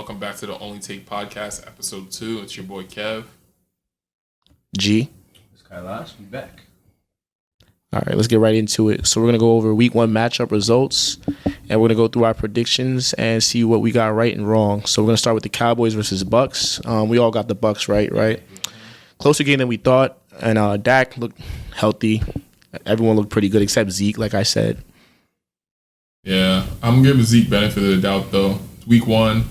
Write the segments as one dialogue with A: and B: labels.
A: welcome back to the Only Take Podcast, episode 2. It's your boy Kev.
B: G.
C: It's Kailash. We back.
B: All right, let's get right into it. So we're going to go over week 1 matchup results, and we're going to go through our predictions and see what we got right and wrong. So we're going to start with the Cowboys versus Bucks. We all got the Bucks right? Closer game than we thought, and Dak looked healthy. Everyone looked pretty good except Zeke, like I said.
A: Yeah, I'm giving Zeke benefit of the doubt, though. Week 1,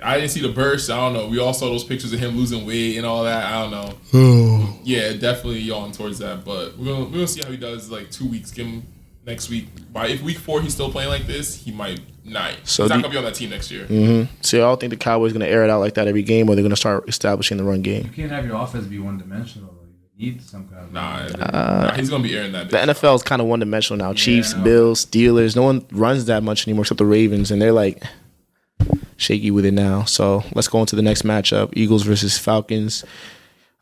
A: I didn't see the burst. I don't know. We all saw those pictures of him losing weight and all that. I don't know. Yeah, definitely yawning towards that. But we're gonna see how he does. Like 2 weeks. Give him next week. If week 4 he's still playing like this, he might not.
B: So
A: he's not gonna be on that team next year.
B: Mm-hmm. So y'all think the Cowboys gonna air it out like that every game, or they're gonna start establishing the run game?
C: You can't have your offense be one-dimensional. You need some kind of...
A: Nah, he's gonna be airing that.
B: The NFL is kind of one-dimensional now.
C: Yeah,
B: Chiefs, Bills, Steelers. No one runs that much anymore except the Ravens, and they're like shaky with it now. So let's go into the next matchup: Eagles versus Falcons.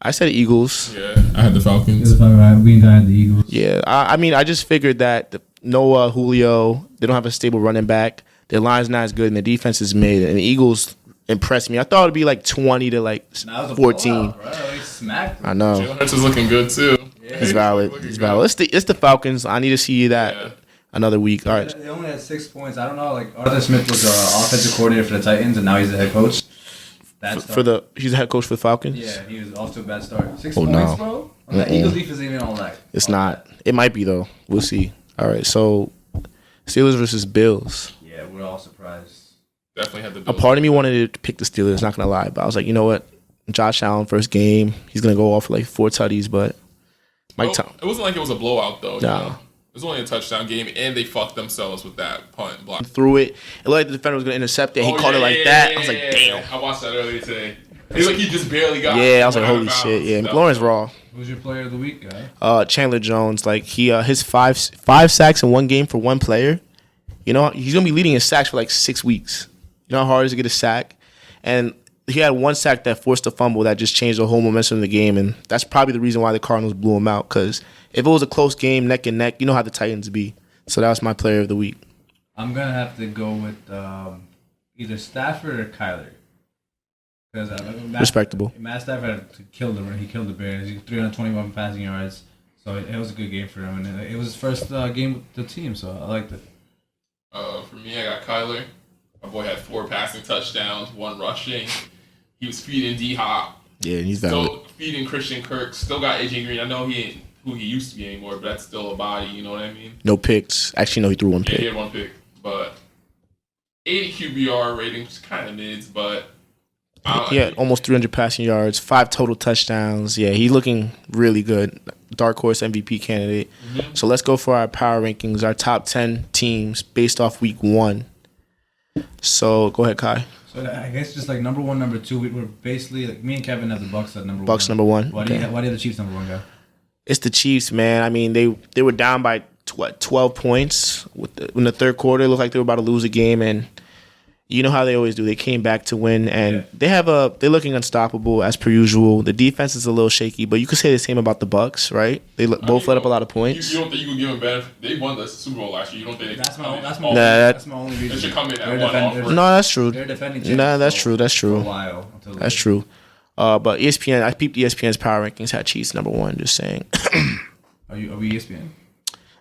B: I said Eagles.
A: Yeah, I had the Falcons.
C: We had the Eagles.
B: Yeah, I mean, I just figured that Noah, Julio, they don't have a stable running back. Their line's not as good, and the defense is mid. And the Eagles impressed me. I thought it'd be like 20 to like 14.
C: They smacked them.
B: I know.
A: Jalen Hurts is looking good too.
C: Yeah.
B: It's valid. It's valid. It's the Falcons. I need to see that another week. All right.
C: They only had 6 points. I don't know. Like Arthur Smith was offensive coordinator for the Titans, and now he's the head coach.
B: He's the head coach for the Falcons.
C: Yeah, he was off to a bad start. 6
B: Oh,
C: points,
B: no.
C: bro. The Eagles defense ain't even all that.
B: It's not. It might be though. We'll see. All right. So Steelers versus Bills.
C: Yeah, we're all surprised.
A: Definitely had the
B: A
A: Bills.
B: part of me wanted to pick the Steelers. Not gonna lie, but I was like, you know what? Josh Allen first game. He's gonna go off for like 4 tutties, but Mike Tom.
A: It wasn't like it was a blowout though.
B: No.
A: You know? It was only a touchdown game, and they fucked themselves with that punt block.
B: Threw it. It looked like the defender was gonna intercept it. He caught it like that. I was like, damn.
A: I watched that earlier today. It was like he just barely got.
B: Yeah, I was like,
A: out of
B: holy
A: bounds.
B: shit. Yeah,
A: That
B: McLaurin's
A: was-
B: raw.
C: Who's your player of the week, guy?
B: Chandler Jones, like his five sacks in one game for one player. You know, he's gonna be leading in sacks for like 6 weeks. You know how hard it is to get a sack? And he had one sack that forced a fumble that just changed the whole momentum of the game, and that's probably the reason why the Cardinals blew him out. Because if it was a close game, neck and neck, you know how the Titans be. So that was my player of the week.
C: I'm gonna have to go with either Stafford or Kyler. Because
B: Respectable.
C: Matt Stafford killed the He killed the Bears. He 321 passing yards, so it was a good game for him. And it was his first game with the team, so I liked it.
A: For me, I got Kyler. My boy had 4 passing touchdowns, 1 rushing. He was feeding D-Hop.
B: Yeah, and he's valid.
A: Still feeding Christian Kirk. Still got AJ Green. I know he ain't who he used to be anymore, but that's still a body. You know what I mean?
B: No picks. Actually, no, he threw one
A: Yeah, he
B: pick.
A: had 1 pick, but 80 QBR ratings, kind of mids, but
B: He had almost 300 passing yards, 5 total touchdowns. Yeah, he's looking really good. Dark horse MVP candidate.
A: Mm-hmm.
B: So let's go for our power rankings, our top 10 teams based off week 1. So go ahead, Kai.
C: So I guess just like number 1, number 2, we're basically like me and Kevin have the Bucks at number 1.
B: Bucks number 1.
C: Why do you have the Chiefs number 1, guy?
B: It's the Chiefs, man. I mean, they were down by 12 points in the third quarter. It looked like they were about to lose a game, and you know how they always do. They came back to win, and they're looking unstoppable as per usual. The defense is a little shaky, but you could say the same about the Bucks, right? They both let up a lot of points.
A: You don't think you could give them benefit? They won the Super Bowl last year. You don't think
C: That's
A: they
C: my only
A: They
C: reason.
A: should come in
C: They're
A: at 1
C: defending-
A: offer.
B: No, that's true.
C: They're defending
B: No,
C: champs
B: that's
C: for-
B: true. That's
C: For a
B: true.
C: while.
B: That's true. But ESPN, I peeped ESPN's power rankings had Chiefs number 1. Just saying.
C: Are we ESPN?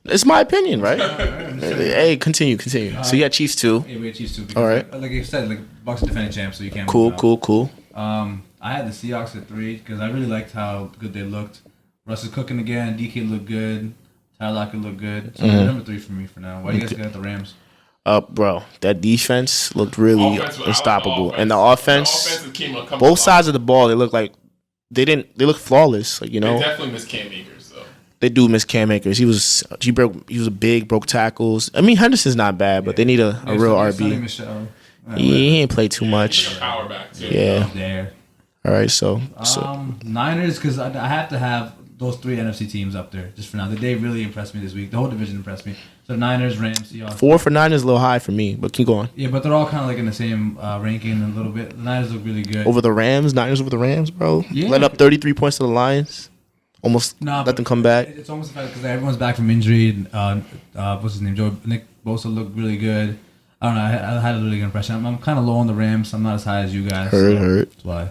B: It's my opinion, right? Hey, continue. So you had Chiefs too.
C: Yeah, we had Chiefs too. Because
B: All right.
C: Like you said, like Bucks are defending champs, so you can't.
B: Cool.
C: move them out. I had the Seahawks at 3 because I really liked how good they looked. Russ is cooking again. DK looked good. Tyler Lockett looked good. So they're number 3 for me for now. Why do you guys got the Rams?
B: Bro, that defense looked really unstoppable, and the offense,
A: came a couple
B: both sides of the ball, they look like they look flawless. Like, you
A: They
B: know,
A: definitely miss Cam Akers though.
B: they do miss Cam Akers. He was a big, broke tackles. I mean, Henderson's not bad, but they need a real
C: Sonny
B: RB.
C: Michel.
B: He ain't played too
A: He's
B: much.
A: like a power back too.
B: Yeah.
C: There.
B: All right, so
C: Niners, because I have to have those 3 NFC teams up there just for now. They really impressed me this week. The whole division impressed me. So Niners, Rams, Seahawks.
B: 4 for 9 is a little high for me, but keep going.
C: Yeah, but they're all kind of like in the same ranking a little bit. The Niners look really good.
B: Over the Rams, Niners over the Rams, bro.
C: Yeah.
B: Let up 33 points to the Lions. Almost let them come back.
C: It's almost because everyone's back from injury. What's his name? Nick Bosa looked really good. I don't know. I had a really good impression. I'm kind of low on the Rams. I'm not as high as you guys.
B: Heard.
C: That's why.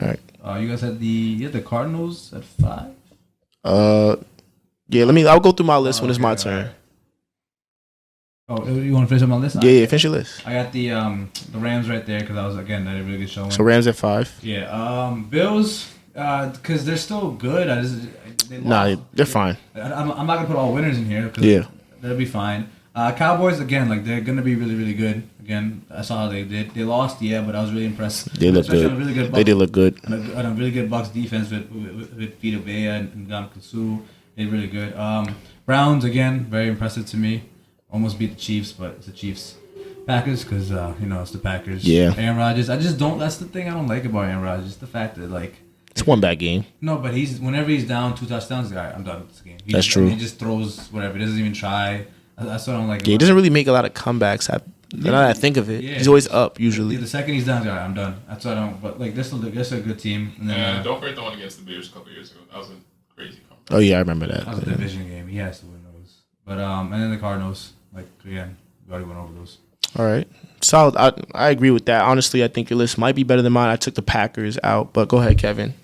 B: All right.
C: You guys had the Cardinals at 5.
B: Yeah. I'll go through my list when it's my turn.
C: Right. Oh, you want to finish up my list?
B: Yeah. Finish your list.
C: I got the Rams right there because I was again I had a really good showing.
B: So Rams at 5.
C: Yeah. Bills because they're still good. They lost.
B: They're fine.
C: I'm not gonna put all winners in here.
B: Yeah.
C: They'll be fine. Cowboys again, like they're gonna be really, really good. Again, I saw how they did. They lost, yeah, but I was really impressed.
B: They look good. They did look good.
C: And a really good Bucks defense with Vita Vea and Ndamukong Suh. They're really good. Browns again, very impressive to me. Almost beat the Chiefs, but it's the Chiefs. Packers, because it's the Packers.
B: Yeah.
C: Aaron Rodgers. I just don't. That's the thing I don't like about Aaron Rodgers. The fact that
B: it's one bad game.
C: No, but whenever he's down 2 touchdowns, I'm done with this game.
B: That's true.
C: He just throws whatever. He doesn't even try. That's what I don't like.
B: Yeah, he doesn't really make a lot of comebacks. Now that I think of it, he's always up usually.
C: The second he's down, I'm done. That's what I don't. But this is a good team. And then,
A: don't forget the one against the Bears a couple years ago. That was a crazy comeback.
B: Oh yeah, I remember that.
C: That was a division game. He has to win those. But and then the Cardinals, again, we already went over those.
B: All right, solid. I agree with that. Honestly, I think your list might be better than mine. I took the Packers out, but go ahead, Kevin.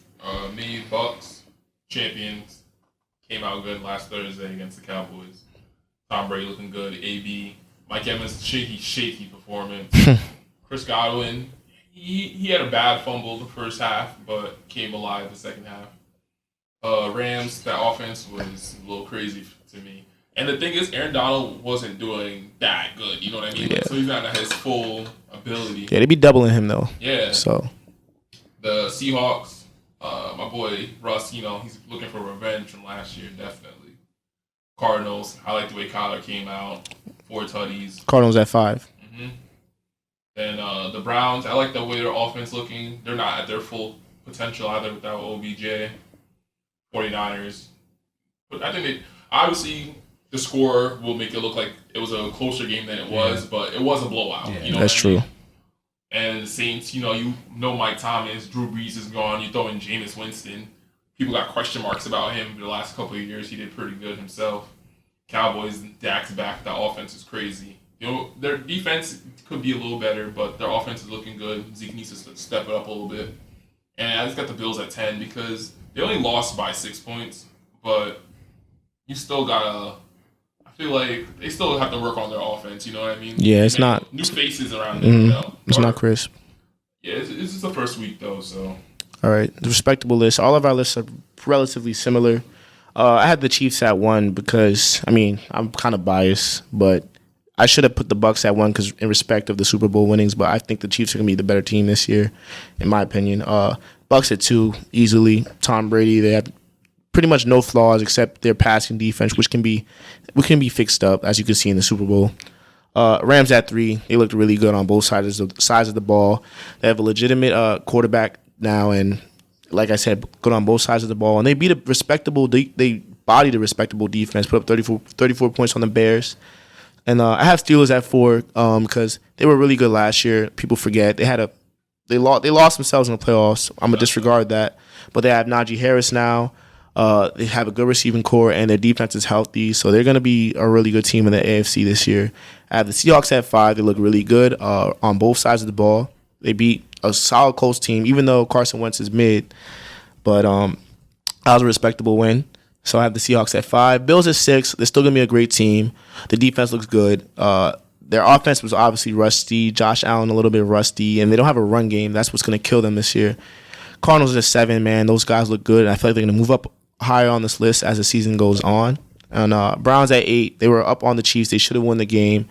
A: Me, Bucks, champions, came out good last Thursday against the Cowboys. Tom Brady looking good. AB, Mike Evans, shaky performance. Chris Godwin, he had a bad fumble the first half, but came alive the second half. Rams, that offense was a little crazy to me. And the thing is, Aaron Donald wasn't doing that good. You know what I mean?
B: Yeah.
A: So he's not at his full ability.
B: Yeah, they be doubling him though.
A: Yeah.
B: So
A: the Seahawks, my boy Russ, he's looking for revenge from last year, definitely. Cardinals, I like the way Kyler came out, 4 tutties.
B: Cardinals at 5.
A: Mm-hmm. Then the Browns, I like the way their offense looking. They're not at their full potential either without OBJ. 49ers, but I think obviously the score will make it look like it was a closer game than it was, but it was a blowout.
B: Yeah. That's true.
A: And the Saints, Mike Thomas, Drew Brees is gone. You throw in Jameis Winston. People got question marks about him for the last couple of years. He did pretty good himself. Cowboys, Dak's back. That offense is crazy. Their defense could be a little better, but their offense is looking good. Zeke needs to step it up a little bit. And I just got the Bills at 10 because they only lost by 6 points, but you still gotta. I feel like they still have to work on their offense. You know what I mean?
B: Yeah, it's not
A: new faces around them.
B: It's not crisp.
A: Yeah, it's just the first week though, so.
B: All right, the respectable list. All of our lists are relatively similar. I had the Chiefs at 1 because, I'm kind of biased, but I should have put the Bucks at 1 because in respect of the Super Bowl winnings, but I think the Chiefs are going to be the better team this year, in my opinion. Bucks at 2, easily. Tom Brady, they have pretty much no flaws except their passing defense, which can be fixed up, as you can see in the Super Bowl. Rams at 3, they looked really good on both sides of the ball. They have a legitimate quarterback now, and like I said, good on both sides of the ball. And they beat they bodied a respectable defense, put up 34 points on the Bears. And I have Steelers at 4 because they were really good last year. People forget they lost themselves in the playoffs. I'm gonna disregard that, but they have Najee Harris now. They have a good receiving core, and their defense is healthy, so they're gonna be a really good team in the AFC this year. I have the Seahawks at 5. They look really good on both sides of the ball. They beat a solid Colts team, even though Carson Wentz is mid. But that was a respectable win. So I have the Seahawks at 5. Bills at 6. They're still going to be a great team. The defense looks good. Their offense was obviously rusty. Josh Allen a little bit rusty. And they don't have a run game. That's what's going to kill them this year. Cardinals at 7, man. Those guys look good. And I feel like they're going to move up higher on this list as the season goes on. And Browns at 8. They were up on the Chiefs. They should have won the game.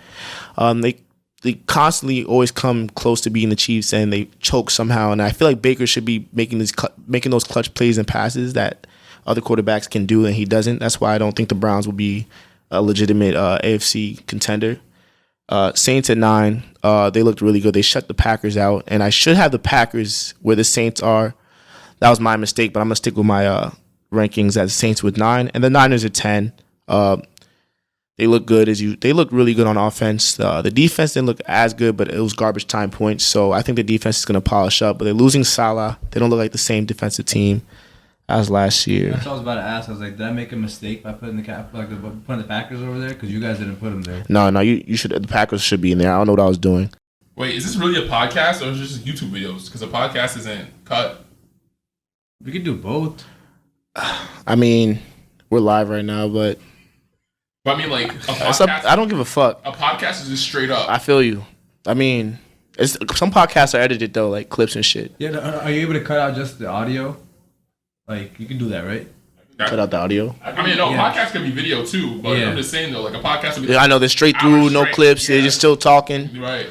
B: They constantly always come close to beating the Chiefs, and they choke somehow. And I feel like Baker should be making those clutch plays and passes that other quarterbacks can do, and he doesn't. That's why I don't think the Browns will be a legitimate AFC contender. Saints at 9. They looked really good. They shut the Packers out, and I should have the Packers where the Saints are. That was my mistake, but I'm going to stick with my rankings as Saints with 9. And the Niners at 10. They look good they look really good on offense. The defense didn't look as good, but it was garbage time points. So I think the defense is going to polish up. But they're losing Salah. They don't look like the same defensive team. That was last year.
C: That's what I was about to ask. I was like, did I make a mistake by putting putting the Packers over there? Because you guys didn't put them there.
B: No, you should. The Packers should be in there. I don't know what I was doing.
A: Wait, is this really a podcast or is this just YouTube videos? Because a podcast isn't cut.
C: We could do both.
B: I mean, we're live right now, but
A: I mean, like, a podcast,
B: I don't give a fuck.
A: a podcast is just straight up.
B: I feel you. I mean, some podcasts are edited though, like clips and shit.
C: Yeah, are you able to cut out just the audio? Like, you can do that, right?
B: Cut out the audio.
A: I mean, no, podcasts can be video too, but I'm just saying though, like a podcast would be.
B: Yeah, I know they're straight through, no clips. They're just still talking.
A: Right.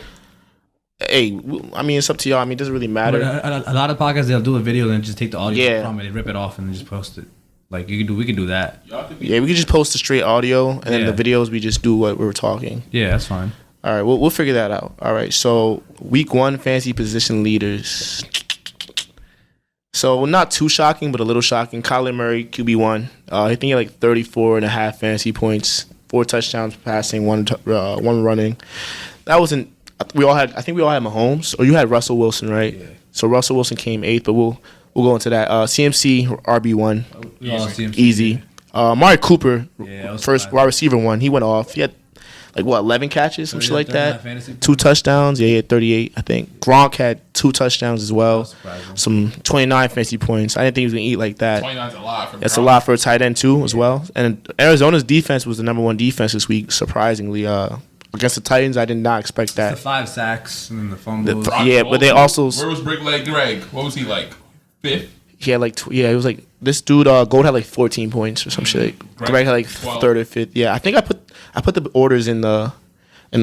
B: Hey, I mean, it's up to y'all. I mean, it doesn't really matter.
C: But a lot of podcasts, they'll do a video and then just take the audio from it, rip it off, and then just post it. Like, we can do that.
B: Yeah, we can just post the straight audio, and then the videos we just do what we were talking.
C: Yeah, that's fine.
B: All right, we'll figure that out. All right, so week 1 fantasy position leaders. So not too shocking, but a little shocking. Kyler Murray, QB1. I think he had like 34.5 fantasy points, 4 touchdowns passing, one running. That wasn't. I think we all had Mahomes, or you had Russell Wilson, right? Yeah. So Russell Wilson came 8th, but we'll go into that. CMC RB1, easy. Amari Cooper, first wide receiver 1. He went off. He had 11 catches, some shit like that. 2 touchdowns. Yeah, he had 38, I think. Gronk had 2 touchdowns as well. Some 29 fantasy points. I didn't think he was gonna eat like that.
A: 29's a lot for
B: That's a lot for a tight end too, as well. And Arizona's defense was the number 1 defense this week, surprisingly. Against the Titans, I did not expect that.
C: The 5 sacks and the fumbles.
B: But they also.
A: Where was Brickleg Greg? What was he like? 5th?
B: He had it was like this dude. Gold had like 14 points or some shit. Greg had like 3rd or 5th. Yeah, I think I put the orders in the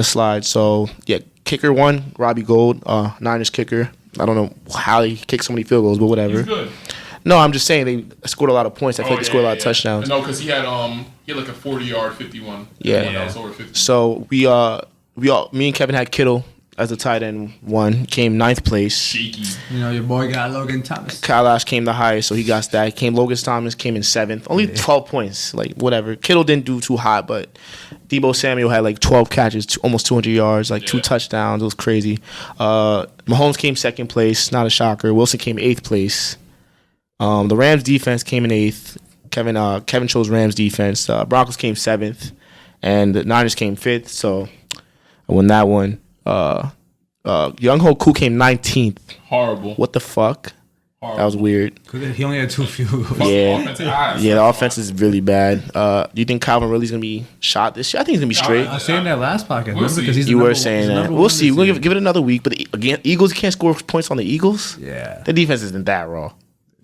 B: slide. So yeah, kicker 1, Robbie Gold, Niners kicker. I don't know how he kicked so many field goals, but whatever.
A: He's good.
B: No, I'm just saying they scored a lot of points. I feel like they scored a lot of touchdowns.
A: No, because he had like a 40-yard 51.
B: Yeah.
A: That was over 50.
B: So me and Kevin had Kittle as a tight end 1, came 9th place.
A: Shaky.
C: Your boy got Logan Thomas.
B: Kyle Ash came the highest, so he got that. Logan Thomas came in 7th. Only 12 points, like whatever. Kittle didn't do too hot, but Deebo Samuel had like 12 catches, almost 200 yards, like 2 touchdowns. It was crazy. Mahomes came 2nd place, not a shocker. Wilson came 8th place. The Rams defense came in 8th. Kevin chose Rams defense. Broncos came 7th, and the Niners came 5th. So I won that one. Young Ho Koo came 19th.
A: Horrible.
B: What the fuck? Horrible. That was weird.
C: He only had 2 field goals.
B: Yeah, the offense is really bad. Do you think Calvin Ridley's gonna be shot this year? I think he's gonna be straight.
C: I was saying that last podcast.
A: We'll
C: because he's
B: you were saying that. We'll see. We'll give it another week. But again, Eagles can't score points on the Eagles.
C: Yeah,
B: the defense isn't that raw.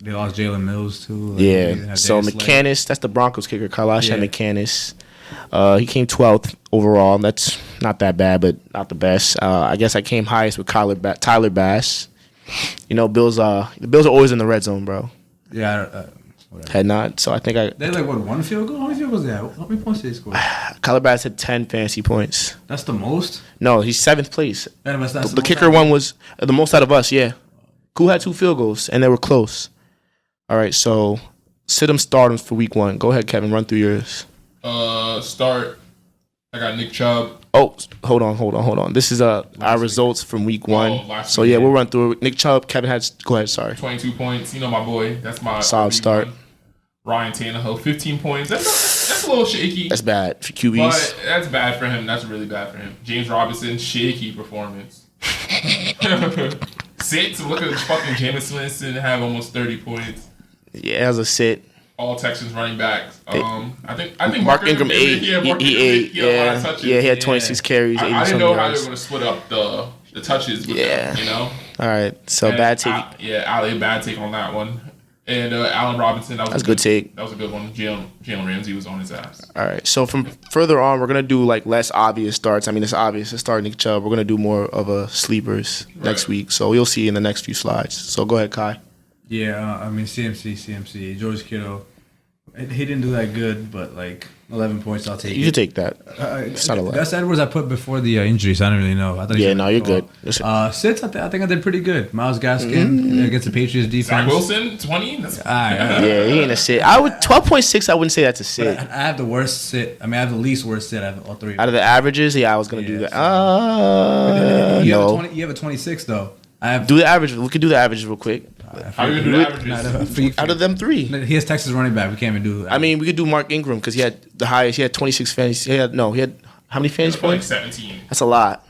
C: They lost Jalen Mills too.
B: So McCannis, that's the Broncos kicker. Kalash and McCannis. He came 12th overall. That's not that bad, but not the best. I guess I came highest with Tyler Bass. Bills. The Bills are always in the red zone, bro.
C: Yeah.
B: Had not. So I think
C: they had 1 field goal. How many field goals they had? How many points did they score?
B: Tyler Bass had 10 fantasy points.
C: That's the most.
B: No, he's 7th place.
C: That's
B: the kicker one was the most out of us. Yeah, Koo had 2 field goals and they were close. All right, so sit 'em, start 'em for week 1. Go ahead, Kevin. Run through yours.
A: Start. I got Nick Chubb.
B: Oh, hold on. This is our results from week 1. So yeah, we'll run through it. Nick Chubb, Kevin had. Go ahead. Sorry.
A: 22 points. My boy. That's my
B: solid start.
A: Ryan Tannehill, 15 points. That's a little shaky.
B: That's bad for QBs.
A: But that's bad for him. That's really bad for him. James Robinson, shaky performance. 6. Look at fucking Jameis Winston have almost 30 points.
B: Yeah, as a sit.
A: All Texans running backs. I think
B: Mark Ingram 8. He 8. Yeah, he had 26 carries.
A: I didn't know how they were going to split up the touches. With them,
B: All right, so bad take.
A: Ali, bad take on that one. And Allen Robinson, that's
B: a good take.
A: That was a good one. Jalen Ramsey was on his ass.
B: All right, so from further on, we're gonna do like less obvious starts. I mean, it's obvious to start Nick Chubb. We're gonna do more of a sleepers next week. So you'll see in the next few slides. So go ahead, Kai.
C: Yeah, CMC, George Kittle. He didn't do that good, but 11 points, I'll take it.
B: You should take that. It's not a lot.
C: Gus Edwards I put before the injury, so I don't really know.
B: You're good.
C: Sits, I think I did pretty good. Myles Gaskin against the Patriots defense.
A: Zach Wilson, 20?
B: Yeah, he ain't a sit. 12.6, I wouldn't say that's a sit.
C: I have the worst sit. I have the least worst sit out of all 3.
B: Out of the averages, I was going to do that.
C: You have a 26, though.
B: Do the averages. We could do the averages real quick.
A: How are you gonna do the averages?
B: Out of them three.
C: He has Texas running back. We can't even do that.
B: I mean, we could do Mark Ingram because he had the highest. He had 26 fantasy. He had how many fantasy
A: Like
B: points?
A: 17.
B: That's a lot.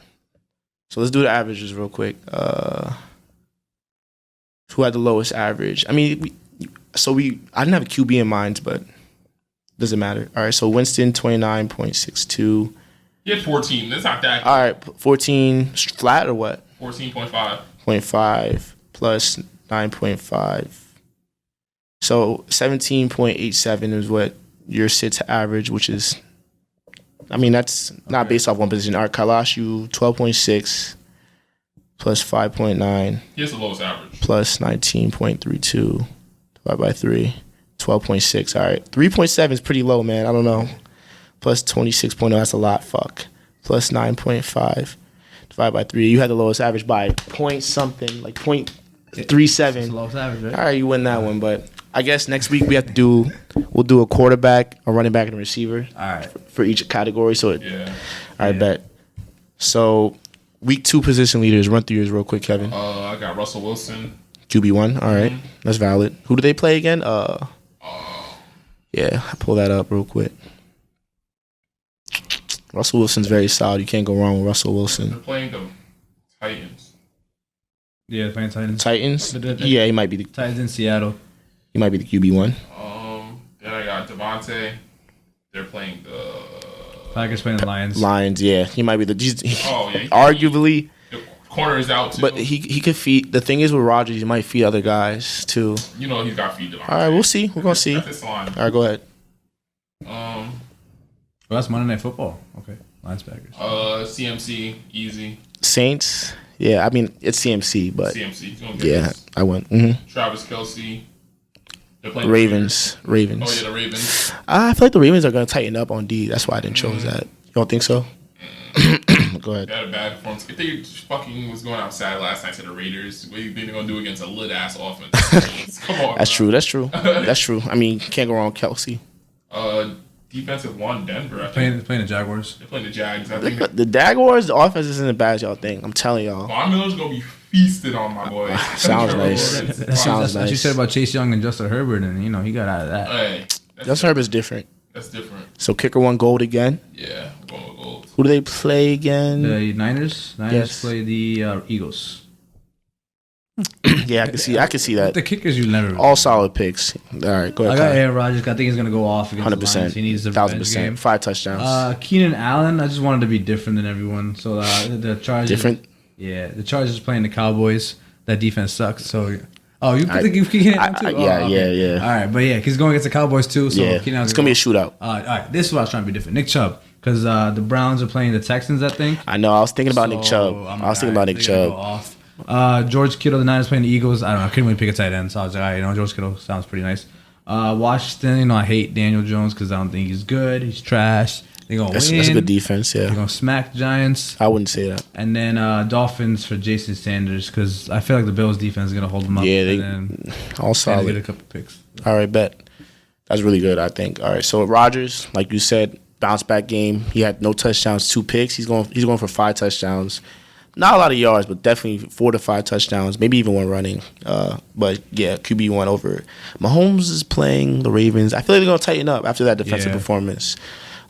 B: So let's do the averages real quick. Who had the lowest average? I mean, I didn't have a QB in mind, but doesn't matter. All right, so Winston 29.62.
A: He had 14. That's not that.
B: All right, 14 flat or what?
A: 14.5.
B: 0.5 plus 9.5. So 17.87 is what your sits average, which is, I mean, that's not based off one position. All right, Kalashu 12.6 plus 5.9
A: He has the lowest average.
B: plus 19.32 divided by 3. 12.6. All right. 3.7 is pretty low, man. I don't know. Plus 26.0. That's a lot. Fuck. Plus 9.5 divided by 3. You had the lowest average by point something, like 0.37.
C: It's the lowest average, right?
B: All right, you win that one. But I guess next week we'll do a quarterback, a running back, and a receiver.
C: All right.
B: For each category. So
A: Yeah.
B: I bet. So week 2 position leaders. Run through yours real quick, Kevin.
A: I got Russell Wilson.
B: QB1. All right. That's valid. Who do they play again? Yeah, I pull that up real quick. Russell Wilson's very solid. You can't go wrong with Russell
A: They're
B: Wilson.
A: playing the Titans.
C: Yeah, playing Titans.
B: Titans?
C: The-
B: Yeah, he might be the
C: Titans in Seattle.
B: QB1.
A: Then I got Devontae. They're playing the
C: Packers playing the Lions.
B: Lions, yeah. He might be the
A: Oh, yeah.
B: arguably,
A: The corner is out too.
B: but he could feed. The thing is with Rodgers, he might feed other guys too.
A: You know he's got feet. Devontae.
B: All right, we'll see. We're gonna see.
A: That's his line.
B: All right, go ahead.
C: Well, that's Monday Night Football. Okay, Lions Packers.
A: CMC easy.
B: Saints, yeah. I mean, it's CMC, but
A: CMC. He's gonna get
B: yeah,
A: this.
B: I went.
A: Travis Kelce. They're playing the
B: Ravens.
A: Oh yeah, the Ravens.
B: I feel like the Ravens are gonna tighten up on D. That's why I didn't choose that. You don't think so? Go ahead.
A: They had a bad performance. If they fucking was going outside last night to the Raiders, what do you think they're gonna do against a lit ass offense? Come on.
B: That's
A: bro.
B: true. That's true. That's true. I mean, can't go wrong with Kelsey.
A: Defensive one, Denver. I think
C: Playing the Jaguars.
A: they're playing the Jags. I think
B: The Jaguars, the offense isn't as bad as y'all think. I'm telling y'all.
A: Von Miller's gonna be feasted on my boy.
B: Sounds nice. Sounds
C: That's what you
B: nice.
C: said about Chase Young and Justin Herbert, and he got out of that.
A: Hey,
B: Justin Herbert's different.
A: That's different.
B: So kicker one gold again.
A: Yeah, I'm going with gold.
B: Who do they play again?
C: The Niners.
B: Yes.
C: Play the Eagles.
B: Yeah, I can see that.
C: The kickers you never.
B: All solid picks. All right, go
C: I
B: ahead.
C: got
B: Kyle.
C: Aaron Rodgers. I think he's gonna go off against the Lions.
B: 100%.
C: He needs the revenge
B: 1,000%.
C: game.
B: 5 touchdowns.
C: Keenan Allen. I just wanted to be different than everyone. So the Chargers.
B: Different?
C: Yeah, the Chargers playing the Cowboys. That defense sucks. So, you think Keenan Allen too?
B: Yeah.
C: All right, but yeah, he's going against the Cowboys too. So
B: Yeah,
C: Keenan Allen's
B: it's gonna be a shootout.
C: All right, this is what I was trying to be different. Nick Chubb, because the Browns are playing the Texans. I think.
B: I know. I was thinking about Nick Chubb. I was thinking about Nick Chubb.
C: George Kittle, the Niners playing the Eagles. I don't know. I couldn't really pick a tight end, so I was like, all right, George Kittle sounds pretty nice. Washington, I hate Daniel Jones because I don't think he's good. He's trash. They're gonna
B: That's
C: win.
B: a good defense.
C: They're
B: Yeah,
C: gonna smack the Giants.
B: I wouldn't say that.
C: And then Dolphins for Jason Sanders because I feel like the Bills defense is gonna hold them up.
B: Yeah,
C: and then
B: all
C: Sanders get a
B: solid.
C: couple picks.
B: All right, bet. That's really good, I think. All right, so Rodgers, like you said, bounce back game. He had no touchdowns, 2 picks. He's going for 5 touchdowns. Not a lot of yards, but definitely 4 to 5 touchdowns, maybe even 1 running. But yeah, QB1 over. Mahomes is playing the Ravens. I feel like they're gonna tighten up after that defensive
C: Yeah.
B: performance.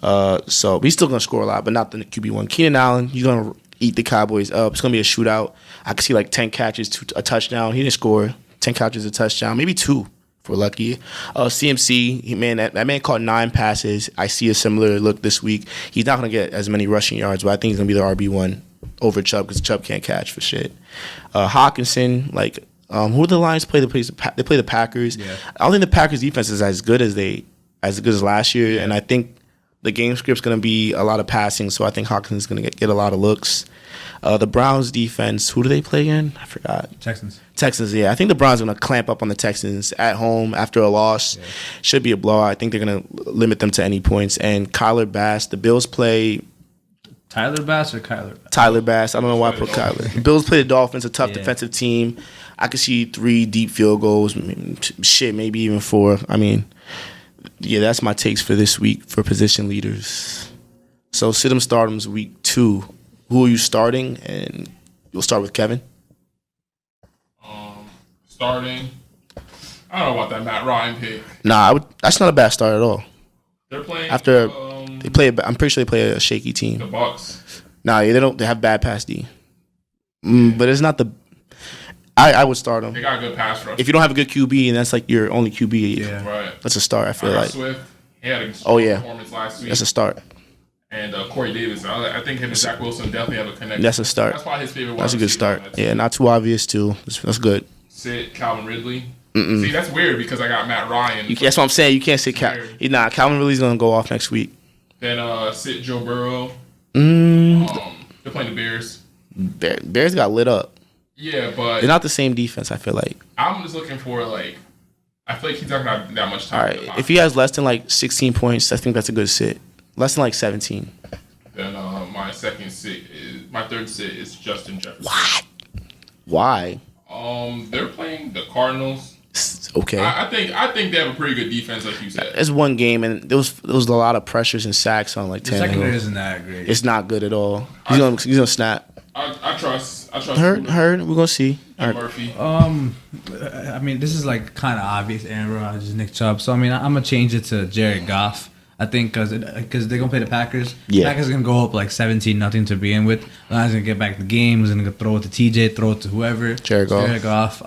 B: So he's still gonna score a lot, but not the QB1. Keenan Allen, he's gonna eat the Cowboys up. It's gonna be a shootout. I could see like 10 catches, a touchdown. He didn't score. 10 catches, a touchdown, maybe 2 if we're lucky. CMC, that man caught 9 passes. I see a similar look this week. He's not gonna get as many rushing yards, but I think he's gonna be the RB1 over Chubb because Chubb can't catch for shit. Hawkinson, who do the Lions play? They play the Packers.
C: Yeah.
B: I don't think the Packers defense is as good as last year, and I think the game script's going to be a lot of passing, so I think Hawkinson's going to get a lot of looks. The Browns defense, who do they play again? I forgot. Texans, yeah. I think the Browns are going to clamp up on the Texans at home after a loss. Yeah. Should be a blowout. I think they're going to limit them to any points. And Kyler Bass, the Bills play
C: Tyler Bass or Kyler Bass?
B: Tyler Bass. I don't know why I put Kyler. The Bills play the Dolphins, a tough defensive team. I could see 3 deep field goals, maybe even 4. I mean, yeah, that's my takes for this week for position leaders. So sit 'em, start 'em's week 2. Who are you starting? And you'll start with Kevin.
A: starting. I don't know about that Matt Ryan pick.
B: Nah, that's not a bad start at all.
A: They're playing
B: After they play, I'm pretty sure they play a shaky
A: the
B: team.
A: Bucks.
B: Nah, they don't. They have bad pass D. But it's not the. I would start
A: They
B: them.
A: got a good pass rush.
B: If you don't have a good QB and that's like your only QB,
C: Yeah.
A: Right.
B: that's a start. I feel
A: I got
B: like
A: Swift. He had a
B: Oh,
A: strong
B: yeah.
A: performance last week.
B: that's a start.
A: And Corey Davis. I think him and Zach Wilson definitely have a connection.
B: That's a start.
A: That's probably his favorite.
B: That's a
A: wide
B: good
A: receiver
B: start.
A: on that team.
B: Yeah, not too obvious too. That's good.
A: Sit Calvin Ridley. See, that's weird because I got Matt Ryan.
B: That's what I'm saying. You can't say
A: Weird.
B: Nah, Calvin Ridley's gonna go off next week.
A: Then sit Joe Burrow. They're playing the Bears.
B: Bears got lit up.
A: Yeah, but
B: They're not the same defense. I feel like.
A: I'm just looking for I feel like he's not gonna have that much
B: All
A: time.
B: right,
A: in the
B: if he has less than like 16 points, I think that's a good sit. Less than like 17.
A: Then my third sit is Justin Jefferson.
B: What? Why?
A: They're playing the Cardinals.
B: Okay.
A: I think they have a pretty good defense, like you said.
B: It's one game, and there was a lot of pressures and sacks on like
C: The secondary
B: Tannehill.
C: isn't that great.
B: It's not good at all. He's gonna snap.
A: I trust.
B: Heard. We're gonna see. All right.
A: Murphy.
C: I mean, this is like kind of obvious. Aaron Rodgers, Nick Chubb. So I mean, I'm gonna change it to Jared Goff. I think because they're gonna play the Packers.
B: Yeah.
C: Packers are gonna go up like 17-0 to begin with. Lions gonna get back in the game. He's gonna throw it to TJ, throw it to whoever.
B: Jared Goff.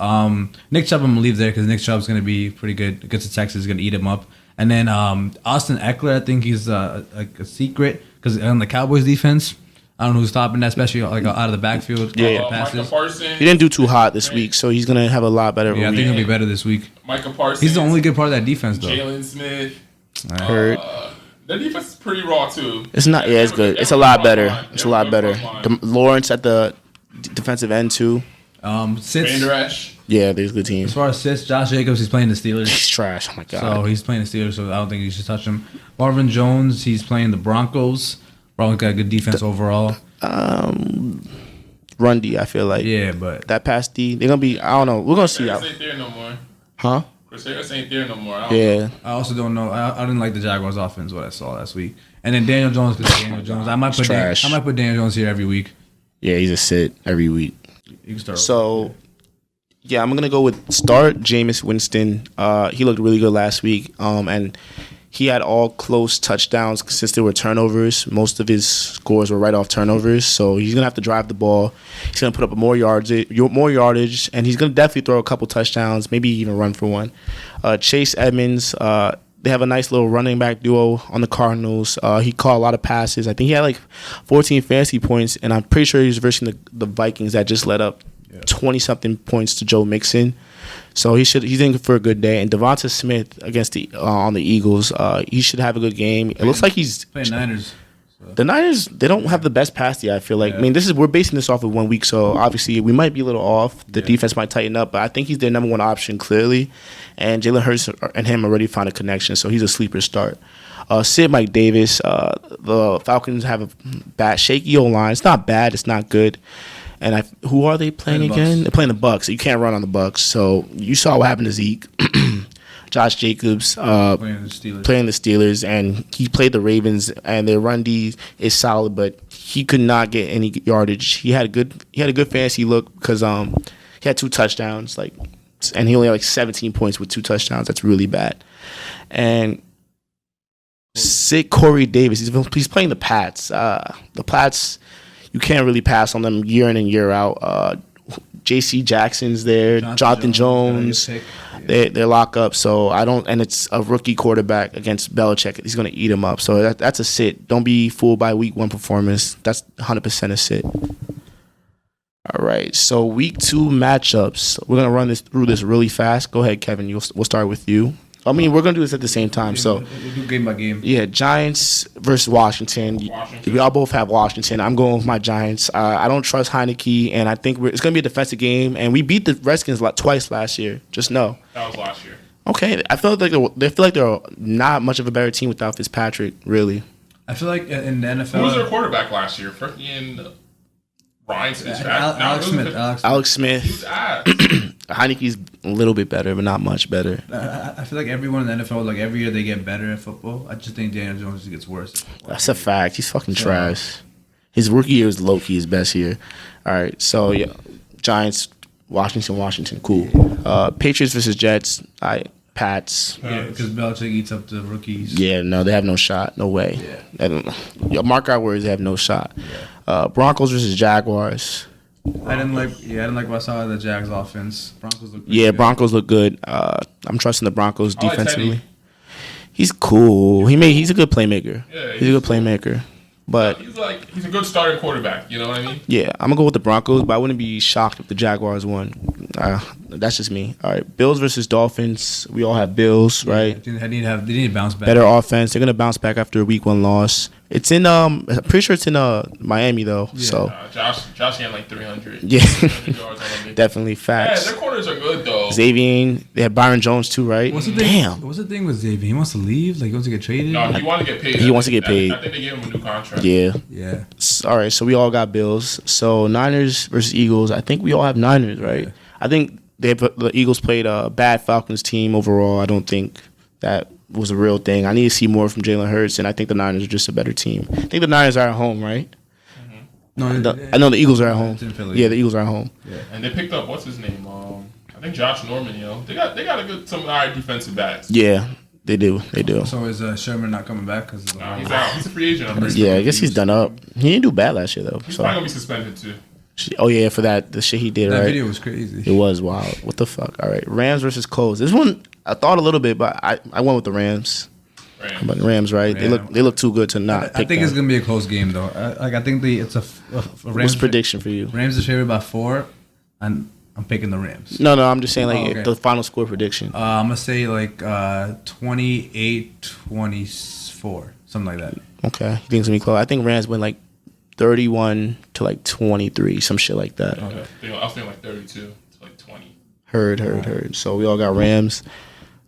C: Nick Chubb, I'm gonna leave there because Nick Chubb's gonna be pretty good against the Texans. He's gonna eat him up. And then Austin Eckler, I think he's like a secret because on the Cowboys defense, I don't know who's stopping that, especially like out of the backfield.
B: Yeah.
A: Micah
C: Passes.
A: Parsons.
B: He didn't do too hot this week, so he's gonna have a lot better of
C: Yeah,
B: a
C: I think
B: week.
C: he'll be better this week.
A: Micah Parsons.
C: He's the only good part of that defense, though.
A: Jalen Smith.
B: Heard.
A: Their defense is pretty raw too.
B: It's not. Yeah, it's good. It's a lot better. It's a lot better. Lawrence at the defensive end too.
C: Sits,
A: Vander Esch.
B: Yeah, there's good
C: as
B: teams.
C: far as sits, Josh Jacobs, he's playing the Steelers.
B: He's trash. Oh my god.
C: So he's playing the Steelers, so I don't think you should touch him. Marvin Jones, he's playing the Broncos. Broncos got a good defense overall.
B: Run D. I feel like.
C: Yeah, but
B: That pass D. They're gonna be. I don't know. We're gonna see.
A: Harris ain't there no more.
B: Huh?
A: Chris Harris ain't there no more. I don't know.
B: Yeah.
C: I also don't know. I didn't like the Jaguars' offense. What I saw last week, and then Daniel Jones. Daniel Jones. I might put
B: trash.
C: Daniel Jones here every week.
B: Yeah. He's a sit every week.
C: You can start.
B: So, yeah, I'm gonna go with start Jameis Winston. He looked really good last week. And he had all close touchdowns since there were turnovers. Most of his scores were right off turnovers. So he's gonna have to drive the ball. He's gonna put up more yardage, and he's gonna definitely throw a couple touchdowns, maybe even run for one. Chase Edmonds. They have a nice little running back duo on the Cardinals. He caught a lot of passes. I think he had like 14 fantasy points, and I'm pretty sure he's versing the Vikings that just let up 20-something points to Joe Mixon. So he's in for a good day. And Devonta Smith against on the Eagles, he should have a good game. It looks like he's
C: playing Niners.
B: the Niners. They don't have the best pass D. I feel like.
C: Yeah.
B: I mean, we're basing this off of 1 week, so obviously we might be a little off. The defense might tighten up, but I think he's their number one option clearly. And Jalen Hurts and him already found a connection, so he's a sleeper start. Sid Mike Davis. The Falcons have a bad, shaky O-line. It's not bad. It's not good. And who are they playing
C: The
B: again?
C: Bucks.
B: They're playing the Bucks. You can't run on the Bucks. So you saw what happened to Zeke, Josh Jacobs
C: Playing the Steelers.
B: playing the Steelers, and he played the Ravens. And their run D is solid, but he could not get any yardage. He had a good fantasy look because he had 2 touchdowns, and he only had 17 points with 2 touchdowns. That's really bad. And sick Corey Davis. He's playing the Pats. The Pats. You can't really pass on them year in and year out. J.C. Jackson's there, Jonathan Jones. They're lock up. So I don't, and it's a rookie quarterback against Belichick. He's going to eat him up. So that's a sit. Don't be fooled by week 1 performance. That's 100% a sit. All right. So week 2 matchups. We're going to run through this really fast. Go ahead, Kevin. We'll start with you. I mean, we're going to do this at the same time. So,
C: We'll do game by game.
B: yeah, Giants versus Washington. We all both have Washington. I'm going with my Giants. I don't trust Heineke, and I think it's going to be a defensive game. And we beat the Redskins twice last year. Just know.
A: That was last year.
B: Okay, I feel like they're not much of a better team without Fitzpatrick. Really.
C: I feel like in the NFL.
A: Who was their quarterback last year? Freaking Ryan Smith.
C: Alex Smith.
B: Alex Smith.
A: Who's ass?
B: Heineke's a little bit better, but not much better.
C: I feel like everyone in the NFL, like every year they get better at football. I just think Daniel Jones just gets worse.
B: That's a fact. He's fucking trash. His rookie year was low-key his best year. All right, so yeah, Giants Washington, cool. Patriots versus Jets. Pats.
C: Yeah, because Belichick eats up the rookies.
B: Yeah, no, they have no shot. No way.
C: Yeah.
B: Mark our words, they have no shot. Broncos versus Jaguars.
C: I didn't like what I saw of the Jags offense. Broncos look
B: Yeah,
C: good.
B: Broncos look good. I'm trusting the Broncos
A: I like
B: defensively.
A: Teddy.
B: He's cool. He's a good playmaker.
A: Yeah,
B: he's a good playmaker. But
A: he's a good starting quarterback. You know what I mean?
B: yeah, I'm gonna go with the Broncos, but I wouldn't be shocked if the Jaguars won. That's just me. All right, Bills versus Dolphins. We all have Bills, right?
C: They need to bounce back.
B: Better offense. They're gonna bounce back after a week 1 loss. It's in I'm pretty sure it's in Miami though.
C: Yeah.
B: So
A: Josh had like 300.
B: yeah,
A: 300 yards on him.
B: definitely
A: Yeah,
B: facts.
A: their corners are good though.
B: Xavier, they have Byron Jones too, right?
C: What's the thing?
B: Damn.
C: What's the thing with Xavier? He wants to leave. Like he wants to get traded.
A: No, he wants to get paid.
B: He wants to get paid.
A: I think they gave him a new contract.
B: Yeah.
C: Yeah.
B: All right, so we all got Bills. So Niners versus Eagles. I think we all have Niners, right?
C: Yeah.
B: I think the Eagles played a bad Falcons team overall. I don't think that was a real thing. I need to see more from Jalen Hurts, and I think the Niners are just a better team. I think the Niners are at home, right?
C: No,
B: I know the Eagles are at home.
C: It's in Philly.
B: Yeah, the Eagles are at home.
C: Yeah.
A: And they picked up what's his name? I think Josh Norman. They got some all right defensive backs.
B: Yeah, they do. They do.
C: So is Sherman not coming back because of the
A: Nah, he's out. He's a free agent. I'm pretty
B: Yeah,
A: sure.
B: I guess he's done up. He didn't do bad last year though.
A: He's
B: So
A: probably gonna be suspended too.
B: oh yeah, for the shit he did,
C: that
B: right?
C: video was crazy.
B: It was wild. What the fuck? All right, Rams versus Colts. This one I thought a little bit, but I went with the Rams.
A: Right.
B: But the Rams, right?
C: Yeah.
B: They look too good to not.
C: I
B: pick
C: think
B: them.
C: it's gonna be a close game though. I think it's a
B: What's
C: Rams
B: prediction for you?
C: Rams is favored by 4, and I'm picking the Rams.
B: No, I'm just saying like
C: Oh, okay.
B: the final score prediction.
C: I'm gonna say like 28-24, something like that.
B: Okay, you think it's gonna be close? I think Rams win like 31 to like 23, some shit like that.
A: I was thinking like 32 to like 20.
B: Heard. So we all got Rams.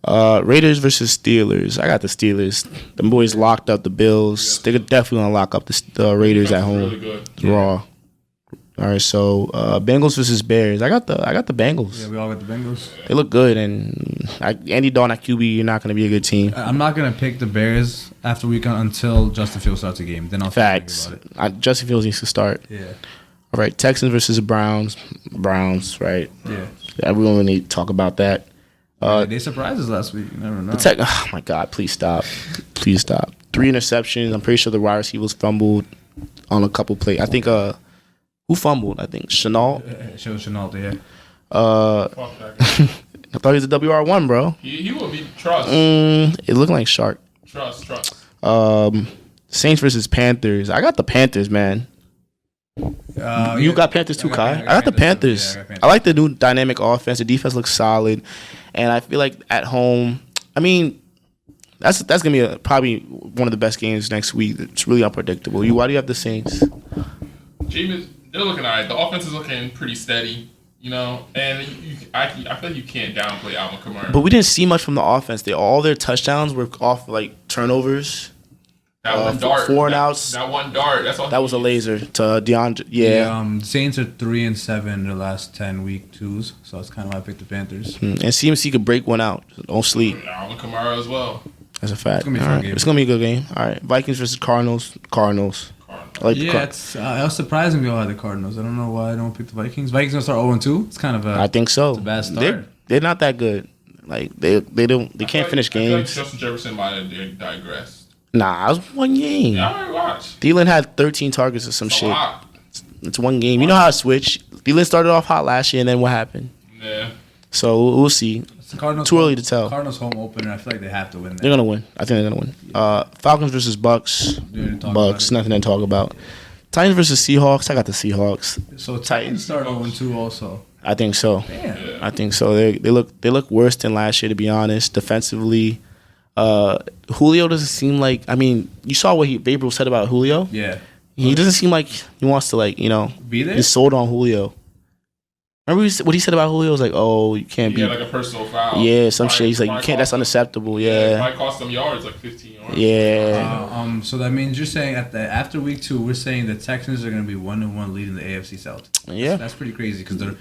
B: Raiders versus Steelers. I got the Steelers. The boys locked up the Bills. They're definitely gonna lock up the Raiders at home.
A: Really good.
B: Raw. All right, so Bengals versus Bears. I got the Bengals.
C: Yeah, we all got the Bengals.
B: They look good, and Andy Dalton at QB, you're not going to be a good team.
C: I'm not gonna pick the Bears after week one until Justin Fields starts a game. Then I'll
B: Facts.
C: think about it.
B: Justin Fields needs to start.
C: Yeah,
B: All right, Texans versus Browns. Browns, right?
C: yeah.
B: Everyone will need to talk about that.
C: They surprised us last week. You never know.
B: Oh my God! Please stop. 3 interceptions. I'm pretty sure the wide receivers fumbled on a couple plays. I think who fumbled? I think Chenault.
C: Show Chenault, yeah.
A: Fuck that guy.
B: I thought he was a WR1, bro.
A: He will be trust.
B: It looked like Shark.
A: Trust.
B: Saints versus Panthers. I got the Panthers, man. You got Panthers too, Kai? I got the Panthers.
C: Yeah, I got Panthers.
B: I like the new dynamic offense. The defense looks solid, and I feel like at home, I mean, that's gonna be probably one of the best games next week. It's really unpredictable. Why do you have the Saints?
A: Jameis, they're looking all right. The offense is looking pretty steady, you know. And I feel like you can't downplay Alvin Kamara.
B: But we didn't see much from the offense. All their touchdowns were off like turnovers.
A: that one dart,
B: 4 and outs.
A: That one dart. That's all.
B: That was a laser to DeAndre. Yeah.
C: Saints are 3-7 in their last 10 week twos, so that's kind of why I picked the Panthers.
B: And CMC could break one out. Don't sleep.
A: Alvin Kamara as well.
B: That's a fact.
C: It's gonna be a
B: All
C: fun
B: right.
C: game.
B: It's gonna be a good game. All right. Vikings versus Cardinals. I like the
C: Yeah, it's I was surprised we all had the Cardinals. I don't know why I don't pick the Vikings. Vikings gonna start 0-2. It's kind of
B: I think so.
C: It's a bad start.
B: They're not that good. Like they can't finish
A: I feel like
B: games.
A: Justin Jefferson might have digressed.
B: Nah, it was one game.
A: Yeah, I already watched.
B: Thielen had 13 targets or some
A: A
B: shit.
A: lot.
B: It's one game. You know how it switched. Thielen started off hot last year, and then what happened?
A: Yeah.
B: So we'll see.
C: It's the Cardinals
B: Too early to tell.
C: Cardinals home opener. I feel like they have to win
B: They're
C: that.
B: gonna win. I think they're gonna win. Falcons versus Bucks.
C: Didn't talk
B: Bucks.
C: about
B: Nothing to talk about. Titans versus Seahawks. I got the Seahawks.
C: it. So Titans start 0-2 also.
B: I think so.
C: Damn.
A: Yeah.
B: I think so. They look worse than last year, to be honest. Defensively, Julio doesn't seem like. I mean, you saw what Gabriel said about Julio.
C: Yeah.
B: He doesn't seem like he wants to
C: Be there?
B: He's sold on Julio. Remember what he said about Julio? It was like, oh, you can't
A: He
B: be.
A: had like a personal foul.
B: Yeah, some
A: Probably-
B: shit. He's like, you
A: probably
B: can't. That's
A: cost them-
B: unacceptable.
A: It
B: Yeah,
A: might cost them yards, like 15 yards.
B: yeah.
C: So that means you're saying after week 2, we're saying the Texans are going to be 1-1 leading the AFC South.
B: Yeah.
C: That's pretty crazy because the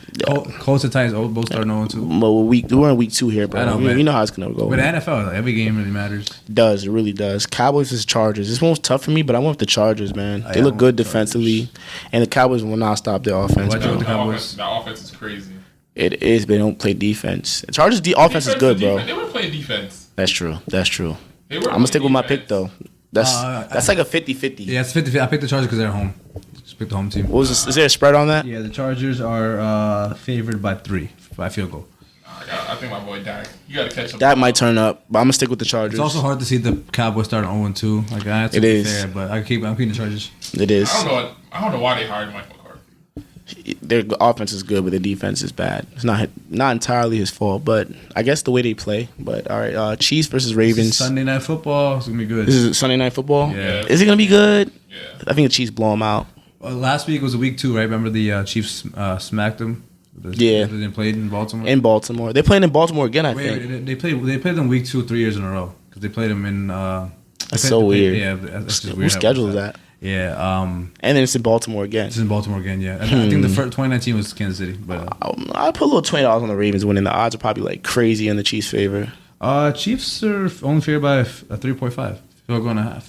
C: Colts and Titans both start 0-2.
B: Well, we're in week 2 here, bro.
C: I know,
B: we
C: but-
B: know how it's gonna go.
C: But the NFL, like, every game really matters.
B: It really does. Cowboys versus Chargers. This one was tough for me, but I went with the Chargers, man. They
C: I
B: look
C: went
B: good
C: with the Chargers.
B: defensively, and the Cowboys will not stop their offense.
C: Why'd you
B: bro.
C: go with the Cowboys?
A: That offense is crazy.
B: It is, but they don't play defense. The Chargers' offense is good, bro.
A: They were playing defense.
B: That's true.
A: They were
B: I'm gonna stick with my
A: defense.
B: pick though. That's like a 50-50.
C: Yeah, it's 50. I picked the Chargers because they're home. Just pick the home team.
B: What was this? Is there a spread on that?
C: Yeah, the Chargers are favored by 3 by field goal.
A: I think my boy Dak. You gotta catch him.
B: That might turn up, but I'm gonna stick with the Chargers.
C: It's also hard to see the Cowboys starting 0-2. Like that's
B: It is.
C: fair, but I'm keeping the Chargers.
B: It is.
A: I don't know why they hired Mike McCarthy.
B: Their offense is good, but their defense is bad. It's not entirely his fault, but I guess the way they play. But all right, Chiefs versus Ravens.
C: Sunday Night Football. It's gonna be good.
B: This is Sunday Night Football.
C: Yeah.
B: Is it gonna be good?
A: Yeah.
B: I think the Chiefs blow them out.
C: Last week was week 2, right? Remember the Chiefs smacked them.
B: Yeah.
C: They played in Baltimore.
B: In Baltimore, they're playing in Baltimore again. I think.
C: Wait, they played them week 2 3 years in a row because they played them in.
B: That's so weird.
C: Yeah, that's just
B: Who
C: weird.
B: scheduled that?
C: Yeah.
B: And then it's in Baltimore again.
C: It's in Baltimore again. Yeah, I think the first 2019 was Kansas City, but
B: I put a little $20 on the Ravens winning. The odds are probably like crazy in the Chiefs' favor.
C: Chiefs are only favored by a 3.5. They're going 1.5.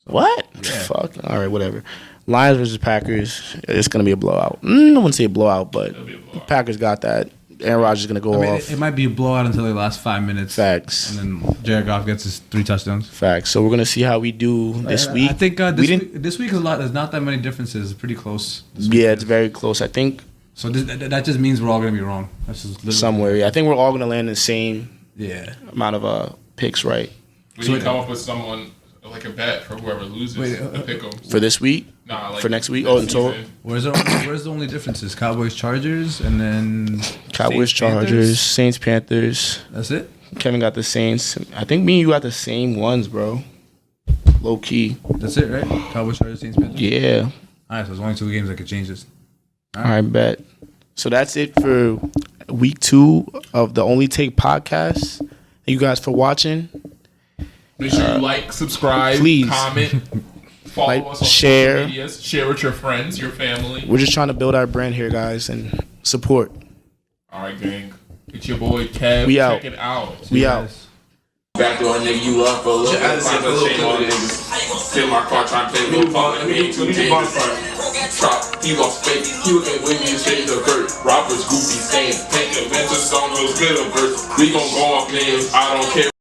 B: What?
C: Yeah.
B: Fuck. All right, whatever. Lions versus Packers. It's gonna be a blowout. I wouldn't say a blowout, but
A: It'll be a blowout.
B: Packers got that. Aaron Rodgers is gonna go off.
C: It might be a blowout until the last 5 minutes.
B: Facts.
C: And then Jared Goff gets his 3 touchdowns.
B: Facts. So we're gonna see how we do this week.
C: I think
B: We didn't-
C: this week is a lot. There's not that many differences. It's pretty close.
B: Yeah, it's very close. I think
C: So that just means we're all gonna be wrong. That's just literally-
B: somewhere. Yeah, I think we're all gonna land in the same
C: Yeah.
B: amount of picks, right?
A: We need to come up with someone like a bet for whoever loses to pick them.
B: For this week,
A: Nah, like
B: for next week. Oh, until
A: season.
C: Where's the only differences? Cowboys, Chargers, and then
B: Cowboys,
C: Saints,
B: Chargers,
C: Panthers?
B: Saints, Panthers.
C: That's it.
B: Kevin got the Saints. I think me and you got the same ones, bro. Low key.
C: That's it, right? Cowboys, Chargers, Saints, Panthers.
B: Yeah.
C: All right, so there's only 2 games that could change this.
B: All right, bet. So that's it for week 2 of the Only Take podcast. Thank you guys for watching.
A: Make sure you like, subscribe,
B: please.
A: comment, follow
B: Like,
A: us on
B: share.
A: social medias, share with your friends, your family.
B: We're just trying to build our brand here, guys, and support.
A: All right, gang. It's your boy Kev.
B: We
A: Check
B: out.
A: it out.
B: We out.
D: Backdoor nigga, you up for a little bit. Shame on niggas. Still my car trying to play little punk. Let me too dangerous. Trap, he lost faith. He looking with me straight to vert. Robbers, goofy, stains. Take adventures on those glitter verse. We gon' go off names. I don't care.